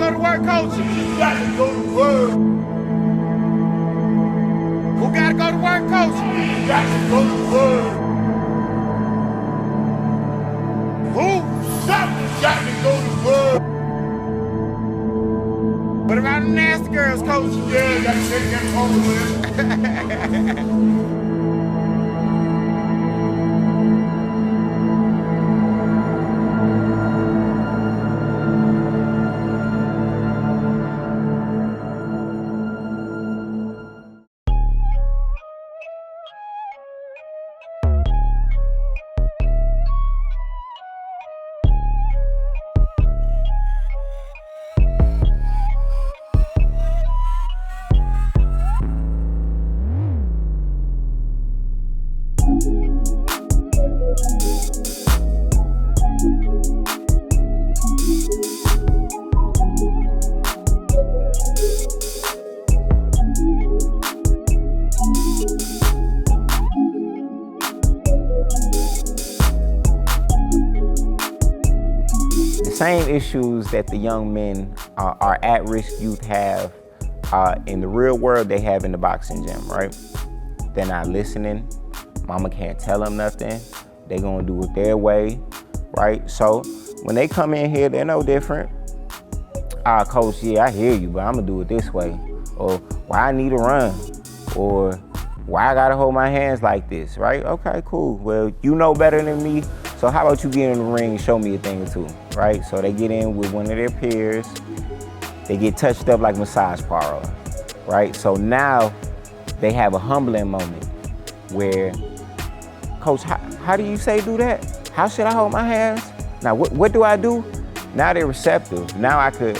go to work, coach? You got to go to work. Who gotta go to work, coach? You got to go to work. Who? Something's got to go to work. What about the nasty girls, coach? Yeah, got to take them home with. Same issues that the young men our at-risk youth have in the real world, they have in the boxing gym, right? They're not listening. Mama can't tell them nothing. They're gonna do it their way, right? So when they come in here, they're no different. Coach, yeah, I hear you, but I'm gonna do it this way. Or why I need to run? Or why I gotta hold my hands like this, right? Okay, cool. Well, you know better than me. So how about you get in the ring and show me a thing or two, right? So they get in with one of their peers. They get touched up like massage parlor, right? So now they have a humbling moment where, Coach, how do you say do that? How should I hold my hands? Now, what do I do? Now they're receptive. Now I could,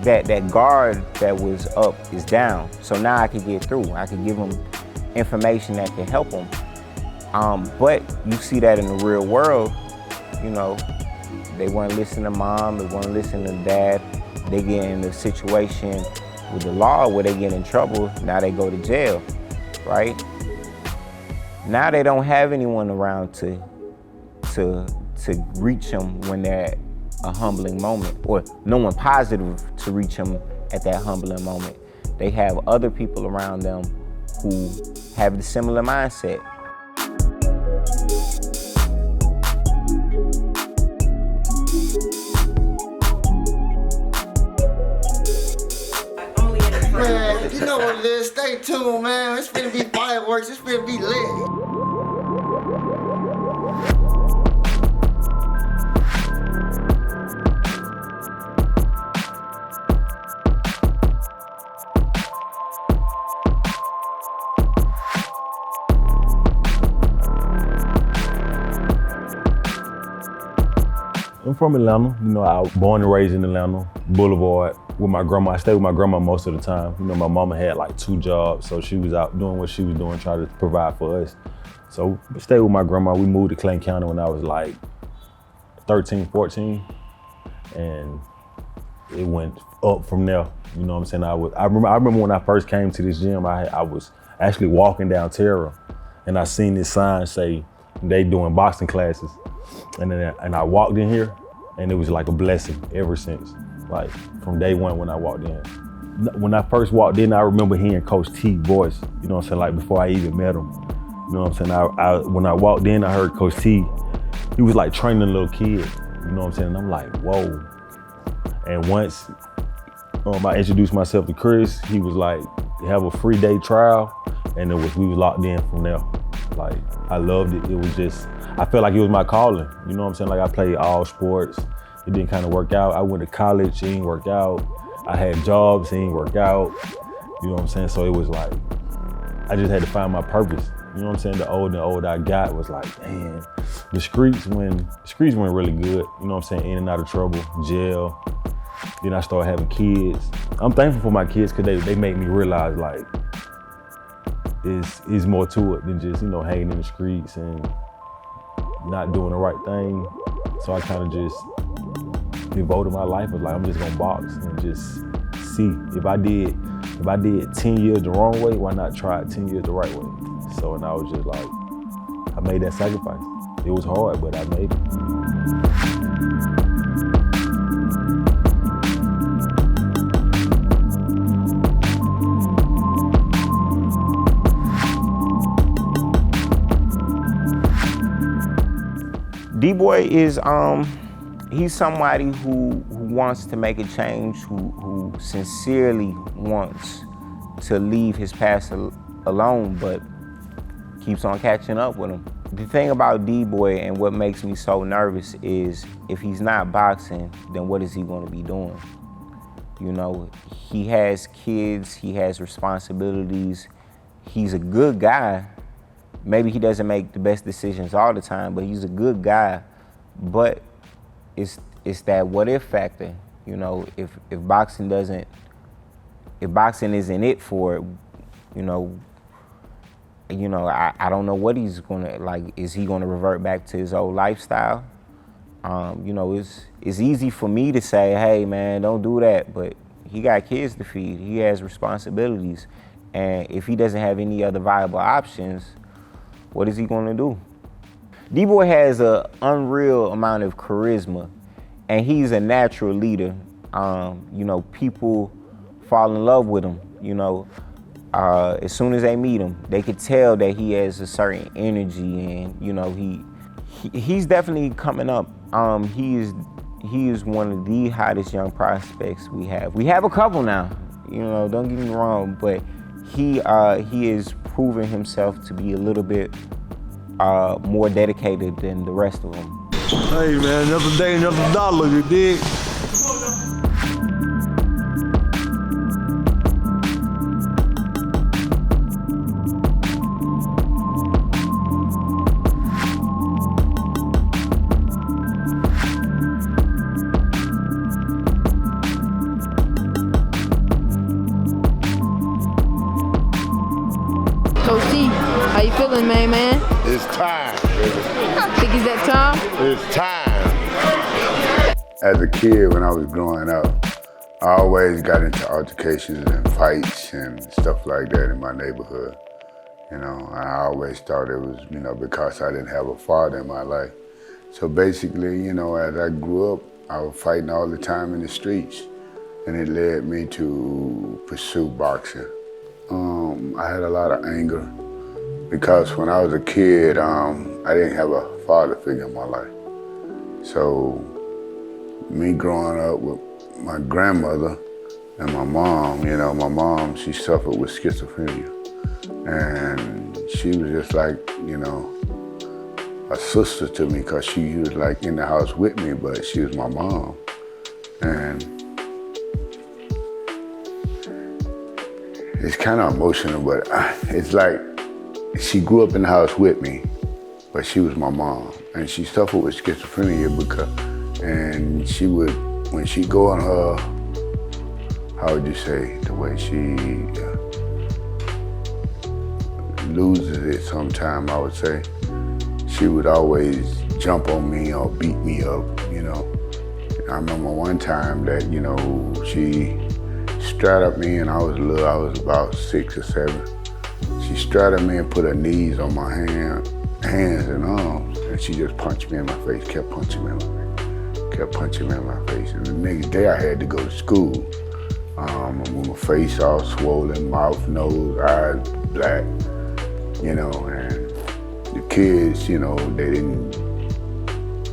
that guard that was up is down. So now I could get through. I could give them information that can help them. But you see that in the real world, you know, they weren't listening to mom, they weren't listening to dad. They get in a situation with the law where they get in trouble, now they go to jail, right? Now they don't have anyone around to reach them when they're at a humbling moment, or no one positive to reach them at that humbling moment. They have other people around them who have the similar mindset. Man, you know what it is. Stay tuned, man. It's finna be fireworks. It's finna be lit. I'm from Atlanta. You know, I was born and raised in Atlanta, Boulevard, with my grandma. I stayed with my grandma most of the time. You know, my mama had like 2 jobs, so she was out doing what she was doing, trying to provide for us. So I stayed with my grandma. We moved to Clayton County when I was like 13, 14, and it went up from there. You know what I'm saying? I remember when I first came to this gym, I was actually walking down Terra, and I seen this sign say they doing boxing classes. And I walked in here, and it was like a blessing ever since. Like from day one when I walked in. When I first walked in, I remember hearing Coach T's voice, you know what I'm saying, like before I even met him. You know what I'm saying? When I walked in, I heard Coach T. He was like training a little kid, you know what I'm saying? And I'm like, whoa. And once I introduced myself to Chris, he was like, have a free day trial, and we was locked in from there. Like, I loved it. It was just, I felt like it was my calling. You know what I'm saying? Like I played all sports. It didn't kind of work out. I went to college, it didn't work out. I had jobs, it didn't work out. You know what I'm saying? So it was like, I just had to find my purpose. You know what I'm saying? The older I got was like, man, the streets went really good. You know what I'm saying? In and out of trouble, jail. Then I started having kids. I'm thankful for my kids because they made me realize like, it's more to it than just, you know, hanging in the streets and not doing the right thing. So I kind of just devoted my life of like, I'm just gonna box and just see. If I did 10 years the wrong way, why not try it 10 years the right way? So, and I was just like, I made that sacrifice. It was hard, but I made it. D-Boy is he's somebody who wants to make a change, who sincerely wants to leave his past alone, but keeps on catching up with him. The thing about D-Boy and what makes me so nervous is if he's not boxing, then what is he going to be doing? You know, he has kids, he has responsibilities. He's a good guy. Maybe he doesn't make the best decisions all the time, but he's a good guy. But it's that what if factor. You know, if boxing isn't it for it, you know, I don't know what he's gonna, like, is he gonna revert back to his old lifestyle? You know, it's easy for me to say, hey man, don't do that, but he got kids to feed, he has responsibilities, and if he doesn't have any other viable options, what is he gonna do? D-Boy has an unreal amount of charisma, and he's a natural leader. You know, people fall in love with him, you know. As soon as they meet him, they could tell that he has a certain energy, and you know, he's definitely coming up. He is one of the hottest young prospects we have. We have a couple now, you know, don't get me wrong, but he is proving himself to be a little bit more dedicated than the rest of them. Hey man, another day, another dollar, you dig? Coach T, how you feeling, man? It's time, baby. Think it's that time? It's time. As a kid, when I was growing up, I always got into altercations and fights and stuff like that in my neighborhood. You know, I always thought it was, you know, because I didn't have a father in my life. So basically, you know, as I grew up, I was fighting all the time in the streets, and it led me to pursue boxing. I had a lot of anger because when I was a kid, I didn't have a father figure in my life. So me growing up with my grandmother and my mom, you know, my mom, she suffered with schizophrenia. And she was just like, you know, a sister to me because she was like in the house with me, but she was my mom. And it's kind of emotional, but it's like she grew up in the house with me, but she was my mom. And she suffered with schizophrenia and she would, when she go on her, how would you say, the way she loses it sometime, I would say, she would always jump on me or beat me up, you know. I remember one time that, you know, she straddled me and I was about 6 or 7. She straddled me and put her knees on my hands and arms, and she just punched me in my face, kept punching me in my face, kept punching me in my face. And the next day I had to go to school with my face all swollen, mouth, nose, eyes black, you know, and the kids, you know, they didn't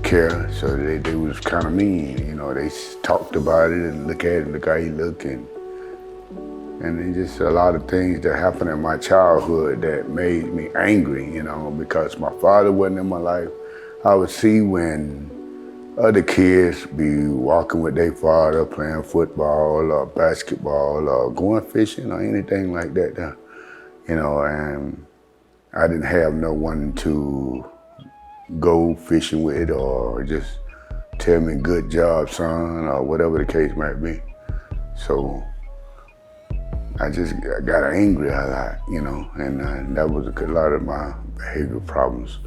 care, so they was kind of mean, you know. They talked about it and look at it, look how he look, and it's just a lot of things that happened in my childhood that made me angry, you know, because my father wasn't in my life. I would see when other kids be walking with their father, playing football or basketball or going fishing or anything like that, you know, and I didn't have no one to go fishing with or just tell me good job, son, or whatever the case might be. So I just got angry a lot, you know, and that was a lot of my behavioral problems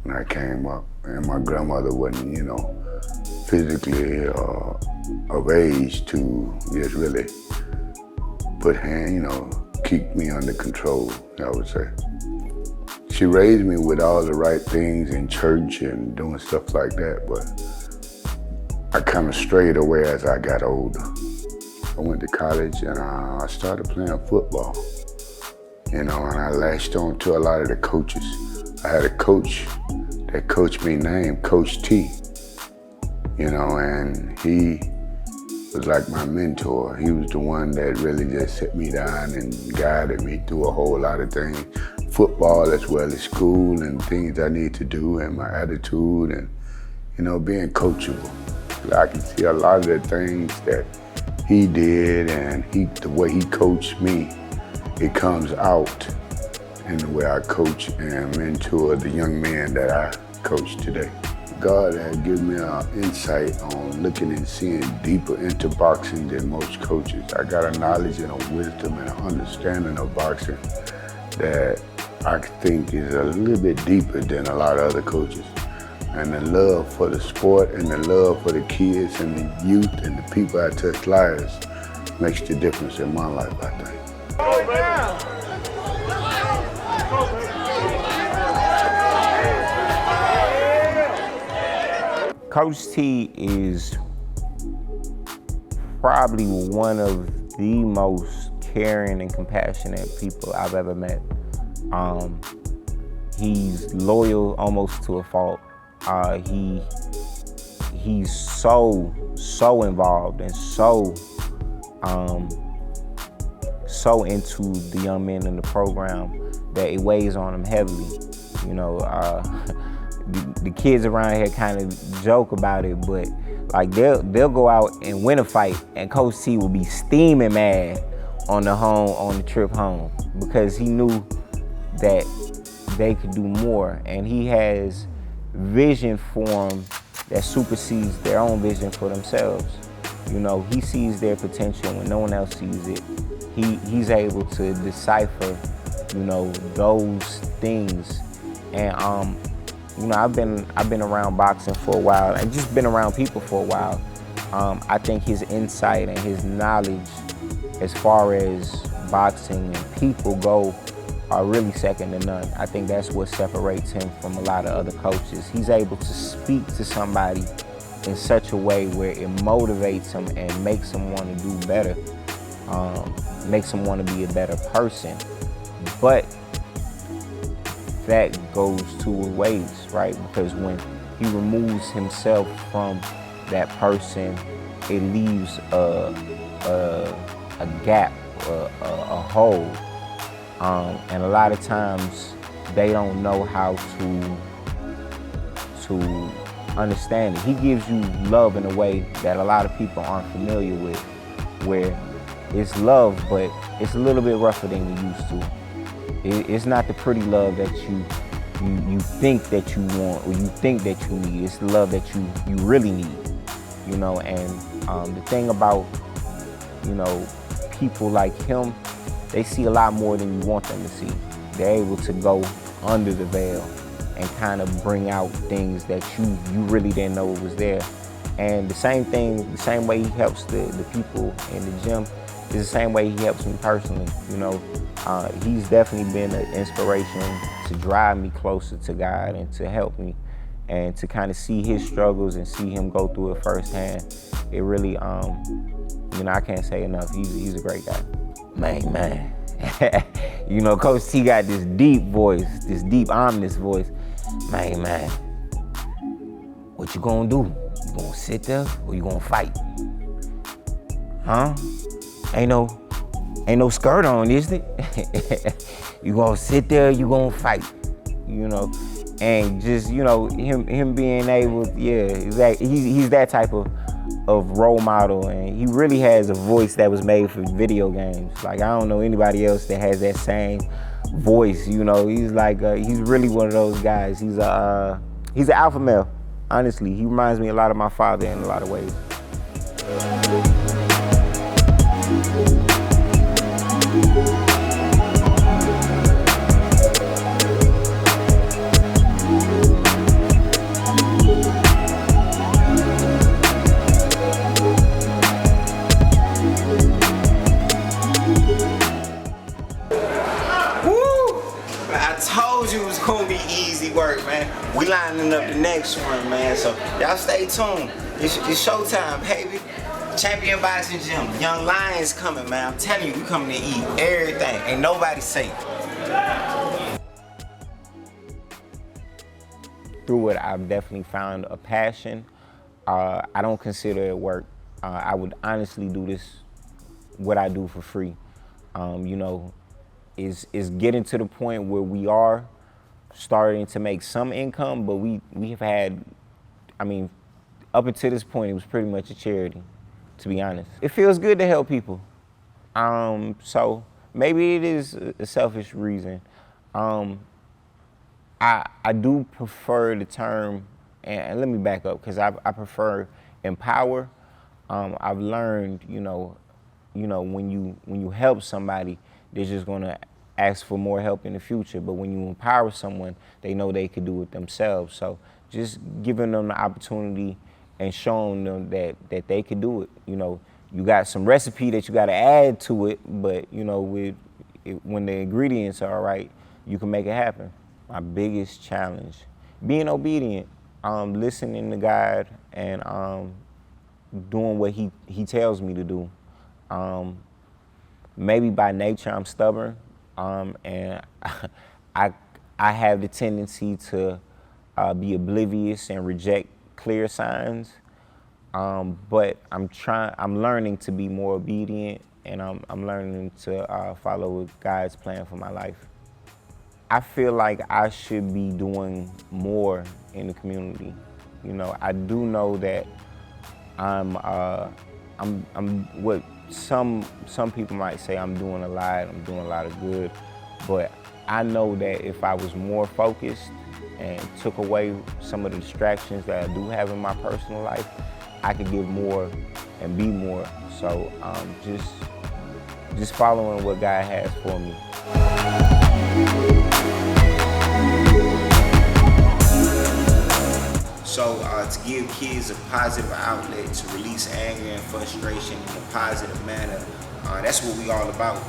when I came up. And my grandmother wasn't, you know, physically of age to just really keep me under control, I would say. She raised me with all the right things in church and doing stuff like that, but I kind of strayed away as I got older. I went to college and I started playing football, you know, and I latched on to a lot of the coaches. I had a coach that coached me named Coach T. You know, and he was like my mentor. He was the one that really just sit me down and guided me through a whole lot of things, football as well as school and things I need to do and my attitude and, you know, being coachable. I can see a lot of the things that he did and the way he coached me, it comes out in the way I coach and mentor the young men that I coach today. God has given me an insight on looking and seeing deeper into boxing than most coaches. I got a knowledge and a wisdom and an understanding of boxing that I think is a little bit deeper than a lot of other coaches. And the love for the sport and the love for the kids and the youth and the people I touch lives makes the difference in my life, I think. Coach T is probably one of the most caring and compassionate people I've ever met. He's loyal almost to a fault. He's so involved and so into the young men in the program that it weighs on him heavily. You know, the kids around here kind of joke about it, but like they'll go out and win a fight, and Coach T will be steaming mad on the trip home because he knew that they could do more, and he has vision for them that supersedes their own vision for themselves. You know, he sees their potential when no one else sees it. He's able to decipher, you know, those things, and you know, I've been around boxing for a while and just been around people for a while. I think his insight and his knowledge as far as boxing and people go are really second to none. I think that's what separates him from a lot of other coaches. He's able to speak to somebody in such a way where it motivates him and makes him want to do better, makes him want to be a better person. But that goes two ways, right? Because when he removes himself from that person, it leaves a gap, a hole. And a lot of times they don't know how to understand it. He gives you love in a way that a lot of people aren't familiar with, where it's love, but it's a little bit rougher than you used to. It's not the pretty love that you think that you want or you think that you need. It's the love that you really need, you know. And the thing about, you know, people like him, they see a lot more than you want them to see. They're able to go under the veil and kind of bring out things that you really didn't know was there. And the same thing, the same way he helps the people in the gym is the same way he helps me personally, you know. He's definitely been an inspiration to drive me closer to God and to help me, and to kind of see his struggles and see him go through it firsthand. It really, you know, I can't say enough. He's a great guy. Man. You know, Coach T got this deep voice, this deep, ominous voice. Man, what you gonna do? You gonna sit there or you gonna fight? Huh? Ain't no skirt on, is it? You gonna sit there, you gonna fight, you know? And just, you know, him being able, he's that type of role model, and he really has a voice that was made for video games. Like, I don't know anybody else that has that same voice, you know? He's like, he's really one of those guys. He's an alpha male, honestly. He reminds me a lot of my father in a lot of ways. We lining up the next one, man, so y'all stay tuned. It's showtime, baby. Champion Boxing Gym. Young Lions coming, man. I'm telling you, we coming to eat everything. Ain't nobody safe. through it, I've definitely found a passion. I don't consider it work. I would honestly do this, what I do, for free. You know, is getting to the point where we are starting to make some income, but we have had, I mean, up until this point, it was pretty much a charity, to be honest. It feels good to help people. So maybe it is a selfish reason. I do prefer the term, and let me back up, because I prefer empower. I've learned, you know, when you help somebody, they're just gonna ask for more help in the future. But when you empower someone, they know they could do it themselves. So just giving them the opportunity and showing them that they could do it. You know, you got some recipe that you got to add to it, but you know, when the ingredients are right, you can make it happen. My biggest challenge, being obedient, listening to God, and doing what he tells me to do. Maybe by nature I'm stubborn, and I have the tendency to be oblivious and reject clear signs. But I'm learning to be more obedient, and I'm learning to follow God's plan for my life. I feel like I should be doing more in the community. You know, I do know that I'm what some people might say I'm doing a lot of good, but I know that if I was more focused and took away some of the distractions that I do have in my personal life, I could give more and be more. So just following what God has for me. So to give kids a positive outlet to release anger and frustration in a positive manner, that's what we all about.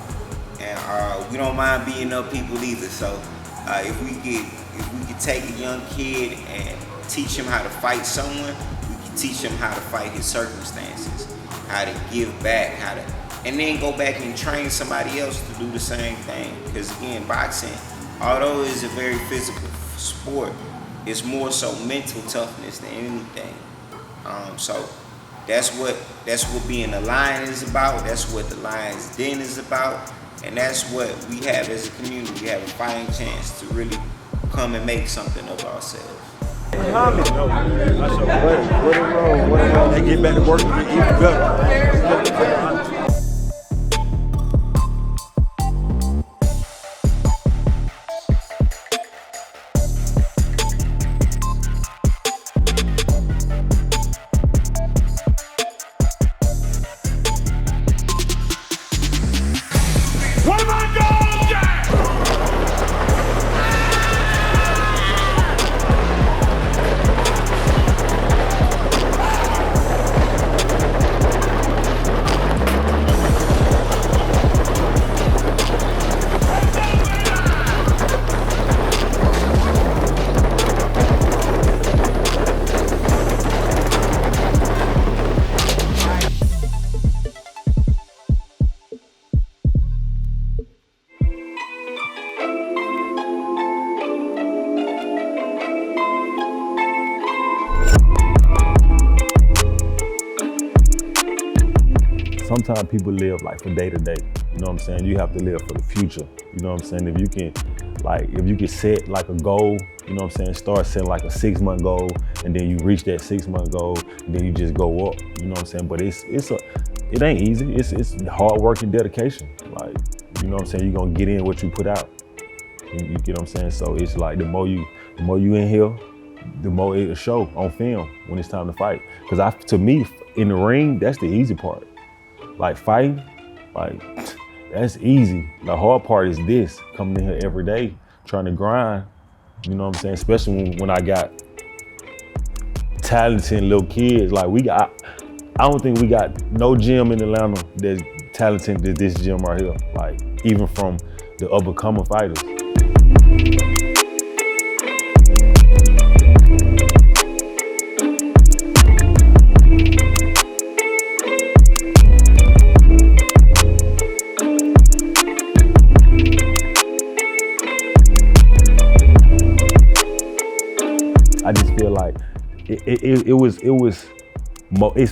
And we don't mind beating up people either. So if we could take a young kid and teach him how to fight someone, we can teach him how to fight his circumstances, how to give back, and then go back and train somebody else to do the same thing. Because again, boxing, although it's a very physical sport, it's more so mental toughness than anything. So that's what being a lion is about. That's what the Lion's Den is about. And that's what we have as a community. We have a fighting chance to really come and make something of ourselves. They get back to work and get even better. Sometimes people live like for day to day, you know what I'm saying? You have to live for the future, you know what I'm saying? If you can set like a goal, you know what I'm saying? Start setting like a 6-month goal, and then you reach that 6-month goal, and then you just go up, you know what I'm saying? But it ain't easy, it's hard work and dedication. Like, you know what I'm saying? You're gonna get in what you put out, you get what I'm saying? So it's like the more you in here, the more it'll show on film when it's time to fight. Because to me, in the ring, that's the easy part. Like fighting, like that's easy. The hard part is this, coming in here every day, trying to grind, you know what I'm saying? Especially when I got talented little kids. Like I don't think we got no gym in Atlanta that's talented as this gym right here. Like even from the up-and-coming fighters. I it's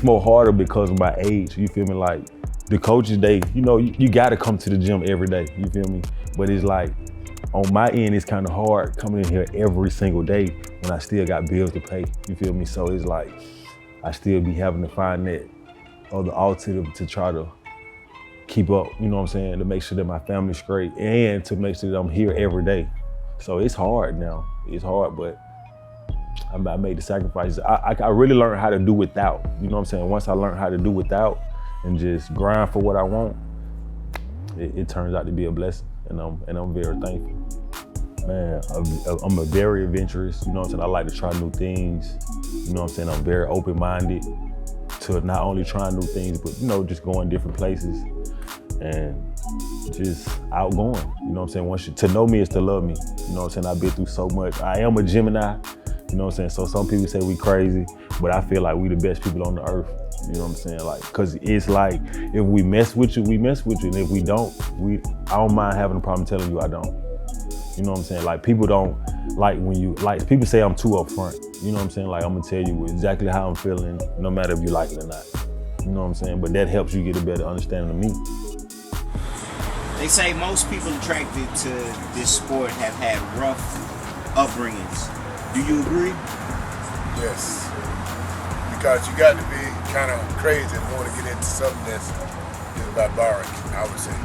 more harder because of my age. You feel me? Like the coaches, you got to come to the gym every day. You feel me? But it's like on my end, it's kind of hard coming in here every single day when I still got bills to pay. You feel me? So it's like I still be having to find that other alternative to try to keep up. You know what I'm saying? To make sure that my family's straight and to make sure that I'm here every day. So it's hard now. It's hard, but I made the sacrifices. I really learned how to do without. You know what I'm saying? Once I learned how to do without and just grind for what I want, it turns out to be a blessing, and I'm very thankful. Man, I'm a very adventurous. You know what I'm saying? I like to try new things. You know what I'm saying? I'm very open-minded to not only trying new things, but just going different places and just outgoing. You know what I'm saying? To know me is to love me. You know what I'm saying? I've been through so much. I am a Gemini. You know what I'm saying? So some people say we crazy, but I feel like we the best people on the earth. You know what I'm saying? Like, cause it's like, if we mess with you, we mess with you. And if we don't, I don't mind having a problem telling you I don't. You know what I'm saying? Like, people don't like when people say I'm too upfront. You know what I'm saying? Like, I'm gonna tell you exactly how I'm feeling, no matter if you like it or not. You know what I'm saying? But that helps you get a better understanding of me. They say most people attracted to this sport have had rough upbringings. Do you agree? Yes. Because you got to be kind of crazy to want to get into something that's barbaric, I would say.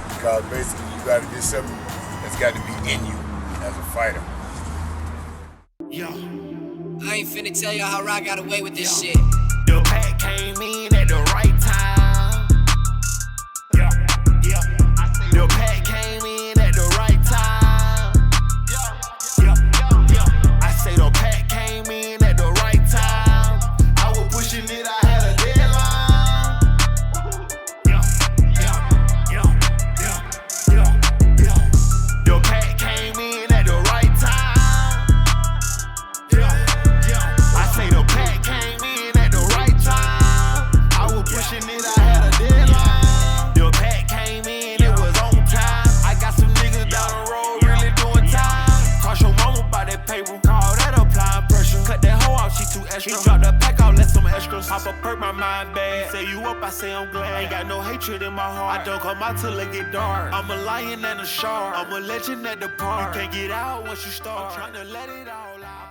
Because basically you got to do something that's got to be in you as a fighter. Yo, I ain't finna tell y'all how I got away with this shit. The pack came in at the right time. Yeah. The pack came in at the right time. Yeah. I say the pack came in at the right time. I was pushing it, I had a deadline. Yeah. The pack came in at the right time. Yeah. I say the pack came in at the right time. I was pushing it, I had a deadline. The pack came in, it was on time. I got some niggas down the road really doing time. Cross your mama by that paper, call that applying pressure. Cut that hoe out, she too extra. He dropped the pack out, let some extras. Pop up, perk my mind bad. Say you up, I say I'm glad. Ain't got no hatred in my heart. I don't come out till it get dark. I'm a lion and a shark. I'm a legend at the park. You can't get out once you start. I'm trying to let it all out.